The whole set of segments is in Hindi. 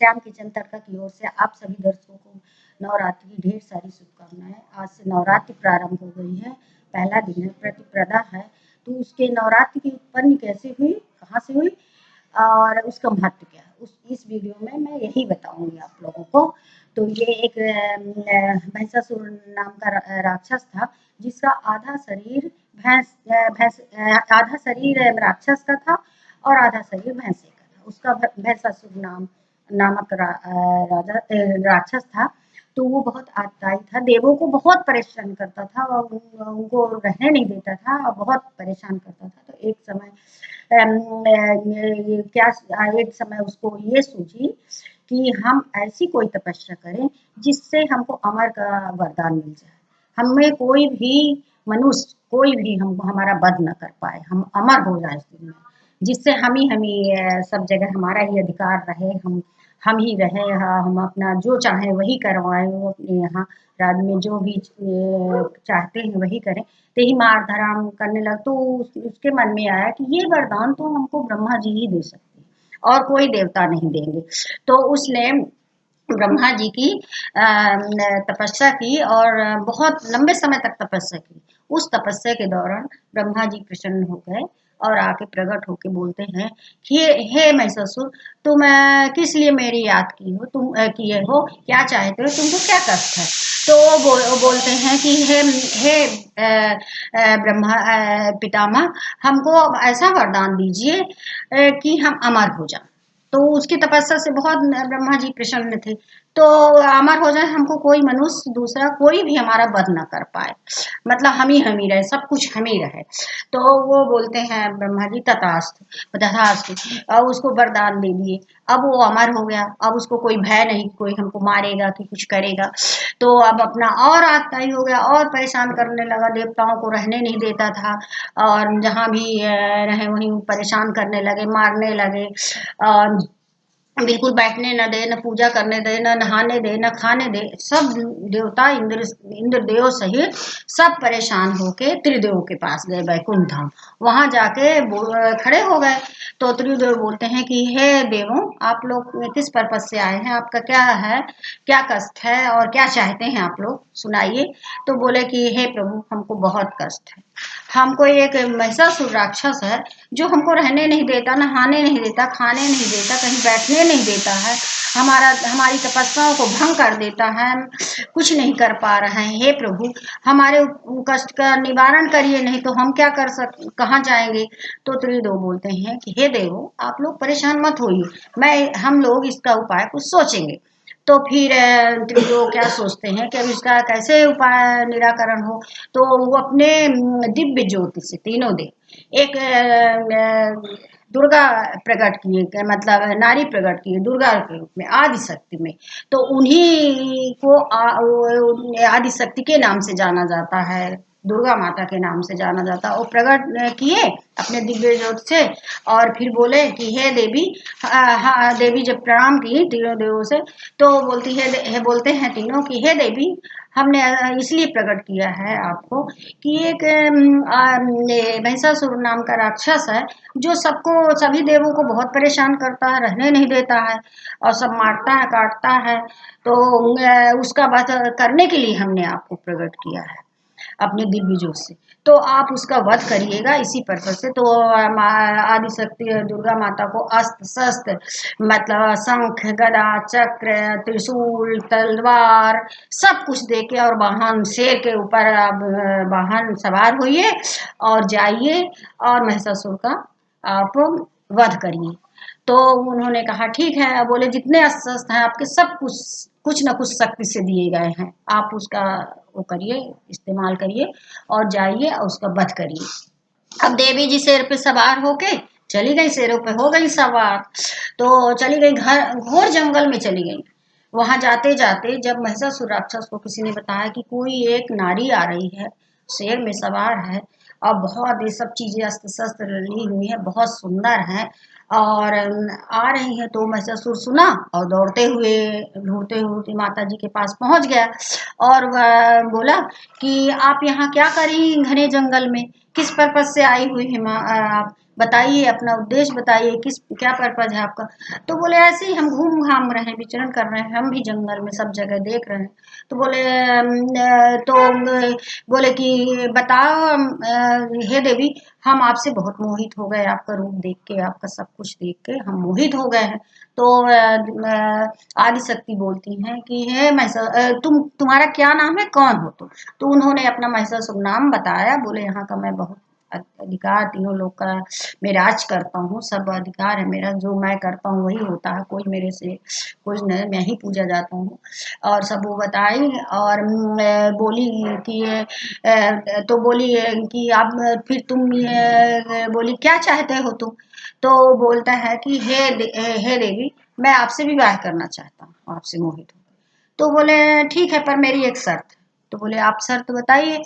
श्याम किचन तड़का की ओर से आप सभी दर्शकों को नवरात्रि की ढेर सारी शुभकामनाएं। आज से नवरात्रि प्रारंभ हो गई है, पहला दिन है, प्रतिपदा है। तो उसके नवरात्रि की उत्पत्ति कैसे हुई, कहाँ से हुई और उसका महत्व क्या है, इस वीडियो में मैं यही बताऊंगी आप लोगों को। तो ये एक महिषासुर नाम का राक्षस था, जिसका आधा शरीर आधा शरीर राक्षस का था और आधा शरीर भैंसे का था। उसका महिषासुर नामक राजा राक्षस था। तो वो बहुत आतताई था, देवों को बहुत परेशान करता था और उनको रहने नहीं देता था और बहुत परेशान करता था। तो एक समय एक समय उसको ये सूझी कि हम ऐसी कोई तपस्या करें जिससे हमको अमर का वरदान मिल जाए। हमें कोई भी मनुष्य कोई भी हमको हमारा वध न कर पाए, हम अमर हो जाए इस दुनिया में, जिससे हम ही सब जगह हमारा ही अधिकार रहे, हम ही रहे, हम अपना जो चाहे वही करवाएं, वो अपने यहाँ राज्य में जो भी चाहते हैं वही करें। ते ही मार धराम करने लग। तो उसके मन में आया कि ये वरदान तो हमको ब्रह्मा जी ही दे सकते हैं और कोई देवता नहीं देंगे। तो उसने ब्रह्मा जी की तपस्या की और बहुत लंबे समय तक तपस्या की। उस तपस्या के दौरान ब्रह्मा जी प्रसन्न हो गए और आके प्रकट होके बोलते हैं कि हे महिषासुर, तुम किस लिए मेरी याद की हो, तुम किए हो, क्या चाहते हो, तुमको क्या कष्ट है। तो वो बोलते हैं कि हे ब्रह्मा पितामह, हमको ऐसा वरदान दीजिए कि हम अमर हो जाएं। तो उसकी तपस्या से बहुत ब्रह्मा जी प्रसन्न थे। तो अमर हो जाए, हमको कोई मनुष्य दूसरा कोई भी हमारा वध न कर पाए, मतलब हम ही रहे, सब कुछ हम ही रहे। तो वो बोलते हैं ब्रह्मा जी तथास्तु तथास्तु, और उसको वरदान दे दिए। अब वो अमर हो गया, अब उसको कोई भय नहीं, कोई हमको मारेगा कि कुछ करेगा। तो अब अपना और आतताई हो गया और परेशान करने लगा, देवताओं को रहने नहीं देता था और जहाँ भी रहे वहीं परेशान करने लगे, मारने लगे और बिल्कुल बैठने न दे, न पूजा करने दे, न नहाने दे, न खाने दे। सब देवता इंद्र देव सहित सब परेशान होके त्रिदेव के पास गए, बैकुंठ धाम। वहां जाके खड़े हो गए। तो त्रिदेव बोलते हैं कि हे देवों, आप लोग किस पर्पज से आए हैं, आपका क्या है, क्या कष्ट है और क्या चाहते हैं, आप लोग सुनाइए। तो बोले कि हे प्रभु, हमको बहुत कष्ट है, हमको एक महिषासुर राक्षस है जो हमको रहने नहीं देता, नहाने नहीं देता, खाने नहीं देता, कहीं बैठने नहीं देता है, हमारी तपस्याओं को भंग कर देता है, कुछ नहीं कर पा रहे हैं। हे प्रभु, हमारे कष्ट का निवारण करिए, नहीं तो हम क्या कहाँ जाएंगे। तो त्रिदेव बोलते हैं कि हे देवो, आप लोग परेशान मत होइए, हम लोग इसका उपाय कुछ सोचेंगे। तो फिर त्रिदेव क्या सोचते हैं कि अब इसका कैसे उपाय निराकरण हो। तो वो अपने दिव्य ज्योति से तीनों देव एक दुर्गा प्रकट किए, मतलब नारी प्रकट किए दुर्गा के रूप में, आदिशक्ति में। तो उन्हीं को आदिशक्ति के नाम से जाना जाता है, दुर्गा माता के नाम से जाना जाता है। वो प्रकट किए अपने दिव्य ज्योत से और फिर बोले कि हे देवी, हाँ देवी जब प्रणाम की तीनों देवों से, तो बोलती है बोलते हैं तीनों कि हे देवी, हमने इसलिए प्रकट किया है आपको कि एक महिषासुर नाम का राक्षस है जो सभी देवों को बहुत परेशान करता है, रहने नहीं देता है और सब मारता है, काटता है। तो उसका वध करने के लिए हमने आपको प्रकट किया है अपने दिव्य जोत से, तो आप उसका वध करिएगा इसी पर्पज से। तो आदिशक्ति दुर्गा माता को अस्त्र शस्त्र, मतलब शंख, गदा, चक्र, त्रिशूल, तलवार सब कुछ देके और वाहन, शेर के ऊपर आप वाहन सवार होइए और जाइए और महिषासुर का आप वध करिए। तो उन्होंने कहा ठीक है। बोले जितने अस्त्र शस्त्र हैं आपके सब कुछ न कुछ शक्ति से दिए गए हैं, आप उसका वो करिए, इस्तेमाल करिए और जाइए और उसका वध करिए। अब देवी जी शेर पे सवार होके चली गई, शेरों पे हो गई सवार। तो चली गई, घोर जंगल में चली गई। वहां जाते जाते जब महिषासुर राक्षस को किसी ने बताया कि कोई एक नारी आ रही है, शेर में सवार है और बहुत ये सब चीजें अस्त्र शस्त्र ली हुई है, बहुत सुंदर है और आ रही है, तो महिषासुर सुना और दौड़ते हुए ढूंढते हुए माता जी के पास पहुंच गया और बोला कि आप यहाँ क्या करी घने जंगल में, किस पर्पज से आई हुई है आप। बताइए, अपना उद्देश्य बताइए, किस क्या पर्पज है आपका। तो बोले ऐसे ही हम घूम घाम रहे हैं, विचरण कर रहे हैं, हम भी जंगल में सब जगह देख रहे हैं। तो बोले बोले कि बताओ हे देवी, हम आपसे बहुत मोहित हो गए, आपका रूप देख के, आपका सब कुछ देख के हम मोहित हो गए हैं। तो आदि शक्ति बोलती हैं कि हे महिषा, तुम्हारा क्या नाम है, कौन हो तुम। तो उन्होंने अपना महिषासुर नाम बताया। बोले यहाँ का मैं बहुत अधिकार, तीनों लोग का मैं राज करता हूँ, सब अधिकार है मेरा, जो मैं करता हूँ वही होता है, कोई मेरे से कुछ नहीं, मैं ही पूजा जाता हूँ। और सब वो बताई। और बोली कि तो बोली कि आप फिर तुम ये बोली क्या चाहते हो तुम। तो बोलता है कि हे देवी, मैं आपसे विवाह करना चाहता हूँ, आपसे मोहित हूँ। तो बोले ठीक है, पर मेरी एक शर्त है। तो बोले आप शर्त बताइए।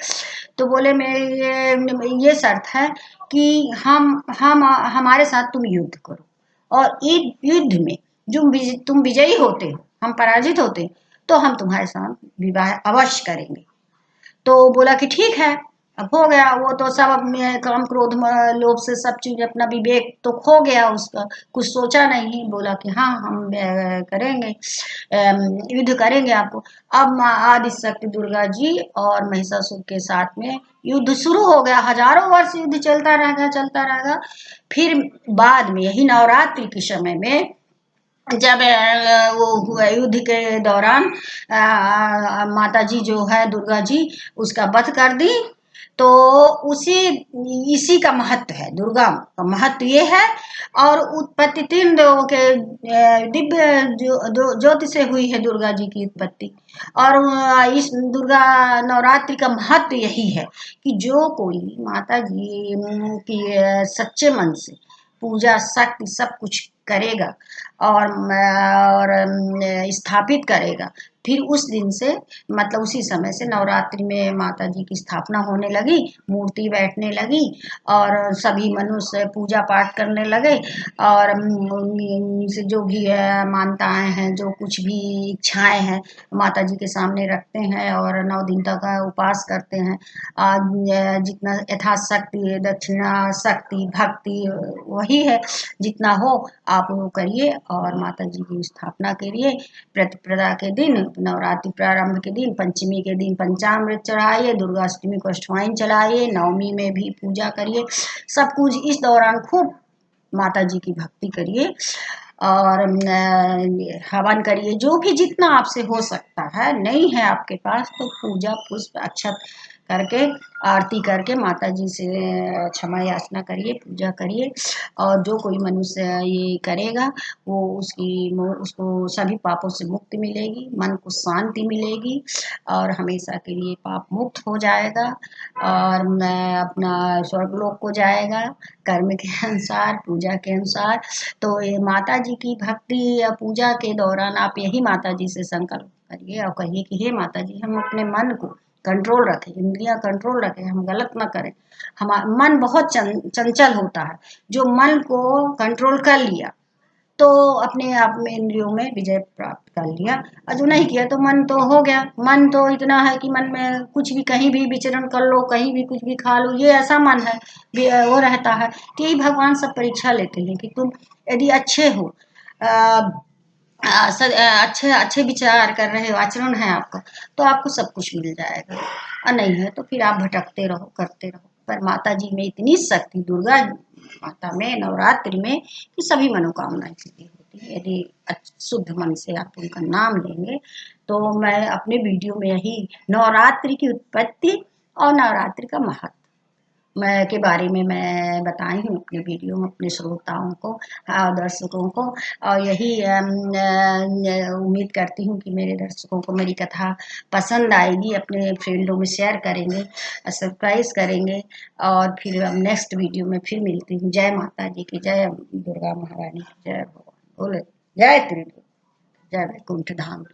तो बोले मेरी ये शर्त है कि हम हमारे साथ तुम युद्ध करो, और युद्ध में जो तुम विजयी होते हो, हम पराजित होते हैं, तो हम तुम्हारे साथ विवाह अवश्य करेंगे। तो बोला कि ठीक है। अब हो गया, वो तो सब अपने काम क्रोध लोभ से सब चीज, अपना विवेक तो खो गया उसका, कुछ सोचा नहीं, बोला कि हाँ हम करेंगे, युद्ध करेंगे आपको। अब आदि शक्ति दुर्गा जी और महिषासुर के साथ में युद्ध शुरू हो गया। हजारों वर्ष युद्ध चलता रहेगा, चलता रहेगा। फिर बाद में यही नवरात्रि के समय में, जब वो हुआ युद्ध के दौरान, माता जी जो है दुर्गा जी, उसका वध कर दी। तो उसी इसी का महत्व है, दुर्गा का महत्व ये है। और उत्पत्ति तीन देवों के दिव्य ज्योति से हुई है दुर्गा जी की उत्पत्ति। और इस दुर्गा नवरात्रि का महत्व यही है कि जो कोई माता जी की सच्चे मन से पूजा शक्ति सब कुछ करेगा, और स्थापित करेगा, फिर उस दिन से, मतलब उसी समय से नवरात्रि में माता जी की स्थापना होने लगी, मूर्ति बैठने लगी, और सभी मनुष्य पूजा पाठ करने लगे। और से जो भी मान्यताएं हैं, जो कुछ भी इच्छाएं हैं, माता जी के सामने रखते हैं, और 9 दिन तक उपवास करते हैं। जितना यथाशक्ति दक्षिणा शक्ति भक्ति वही है, जितना हो आप वो करिए, और माता जी की स्थापना करिए। प्रतिपदा के दिन, नवरात्रि प्रारंभ के दिन, पंचमी के दिन पंचामृत चढ़ाइए, दुर्गाष्टमी को अष्टवाइन चढ़ाइए, नवमी में भी पूजा करिए। सब कुछ इस दौरान खूब माता जी की भक्ति करिए, और हवन करिए, जो भी जितना आपसे हो सकता है। नहीं है आपके पास तो पूजा पुष्प अक्षत करके, आरती करके माता जी से क्षमा याचना करिए, पूजा करिए। और जो कोई मनुष्य ये करेगा, वो उसको सभी पापों से मुक्ति मिलेगी, मन को शांति मिलेगी, और हमेशा के लिए पाप मुक्त हो जाएगा, और अपना स्वर्गलोक को जाएगा, कर्म के अनुसार, पूजा के अनुसार। तो ये माता जी की भक्ति या पूजा के दौरान आप यही माता जी से संकल्प करिए, और कहिए कि हे माता जी, हम अपने मन को कंट्रोल रखें, इंद्रियां कंट्रोल रखें, हम गलत ना करें। हमारा मन बहुत चंचल होता है, जो मन को कंट्रोल कर लिया तो अपने आप में इंद्रियों में विजय प्राप्त कर लिया, और जो नहीं किया तो मन तो हो गया। मन तो इतना है कि मन में कुछ भी, कहीं भी विचरण कर लो, कहीं भी कुछ भी खा लो, ये ऐसा मन है, वो रहता है। कि यही भगवान सब परीक्षा लेते हैं कि तुम यदि अच्छे हो, अच्छे अच्छे विचार कर रहे हो, आचरण है आपका, तो आपको सब कुछ मिल जाएगा। और नहीं है तो फिर आप भटकते रहो, करते रहो। पर माता जी में इतनी शक्ति, दुर्गा माता में नवरात्रि में, कि सभी मनोकामनाएं पूरी होती है यदि शुद्ध मन से आप उनका नाम लेंगे। तो मैं अपने वीडियो में यही नवरात्रि की उत्पत्ति और नवरात्रि का महत्व मैं के बारे में मैं बताई हूँ अपने वीडियो में अपने श्रोताओं को, दर्शकों को। और यही उम्मीद करती हूँ कि मेरे दर्शकों को मेरी कथा पसंद आएगी, अपने फ्रेंडों में शेयर करेंगे, सब्सक्राइब करेंगे। और फिर हम नेक्स्ट वीडियो में फिर मिलती हूँ। जय माता जी की जय, दुर्गा महारानी की जय, भगवान बोले जय त्रिलोक, जय वैकुंठ धाम।